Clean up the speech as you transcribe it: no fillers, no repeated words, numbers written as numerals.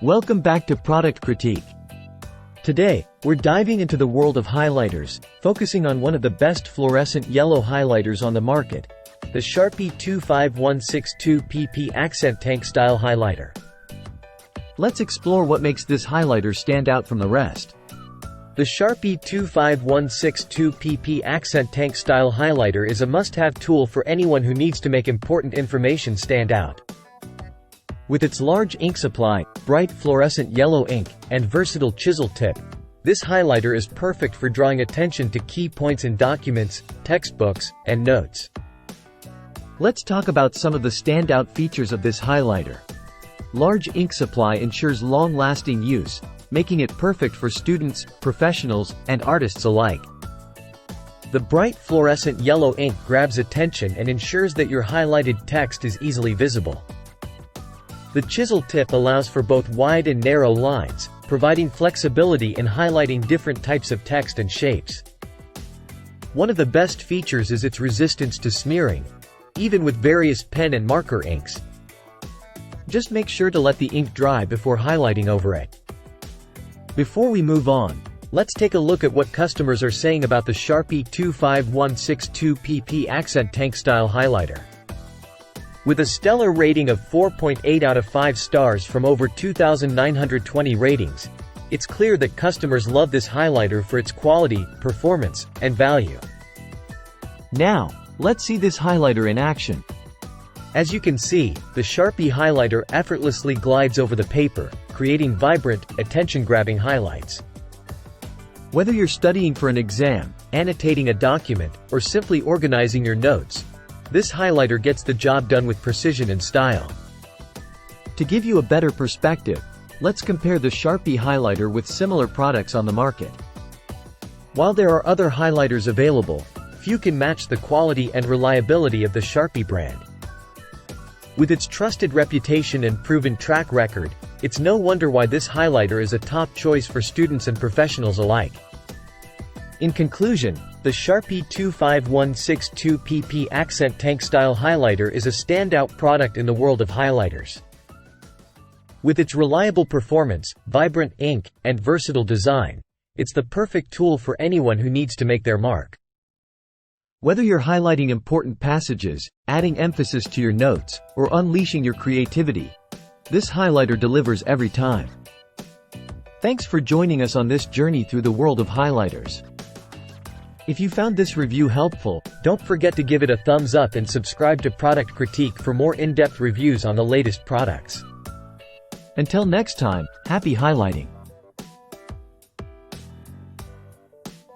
Welcome back to Product Critique. Today, we're diving into the world of highlighters, focusing on one of the best fluorescent yellow highlighters on the market, the SHARPIE 25162PP Accent Tank Style Highlighter. Let's explore what makes this highlighter stand out from the rest. The SHARPIE 25162PP Accent Tank Style Highlighter is a must-have tool for anyone who needs to make important information stand out. With its large ink supply, bright fluorescent yellow ink, and versatile chisel tip, this highlighter is perfect for drawing attention to key points in documents, textbooks, and notes. Let's talk about some of the standout features of this highlighter. Large ink supply ensures long-lasting use, making it perfect for students, professionals, and artists alike. The bright fluorescent yellow ink grabs attention and ensures that your highlighted text is easily visible. The chisel tip allows for both wide and narrow lines, providing flexibility in highlighting different types of text and shapes. One of the best features is its resistance to smearing, even with various pen and marker inks. Just make sure to let the ink dry before highlighting over it. Before we move on, let's take a look at what customers are saying about the SHARPIE 25162PP Accent Tank Style Highlighter. With a stellar rating of 4.8 out of 5 stars from over 2,920 ratings, it's clear that customers love this highlighter for its quality, performance, and value. Now, let's see this highlighter in action. As you can see, the SHARPIE highlighter effortlessly glides over the paper, creating vibrant, attention-grabbing highlights. Whether you're studying for an exam, annotating a document, or simply organizing your notes, this highlighter gets the job done with precision and style. To give you a better perspective, let's compare the SHARPIE highlighter with similar products on the market. While there are other highlighters available, few can match the quality and reliability of the SHARPIE brand. With its trusted reputation and proven track record, it's no wonder why this highlighter is a top choice for students and professionals alike. In conclusion, the SHARPIE 25162PP Accent Tank Style Highlighter is a standout product in the world of highlighters. With its reliable performance, vibrant ink, and versatile design, it's the perfect tool for anyone who needs to make their mark. Whether you're highlighting important passages, adding emphasis to your notes, or unleashing your creativity, this highlighter delivers every time. Thanks for joining us on this journey through the world of highlighters. If you found this review helpful, don't forget to give it a thumbs up and subscribe to Product Critique for more in-depth reviews on the latest products. Until next time, happy highlighting!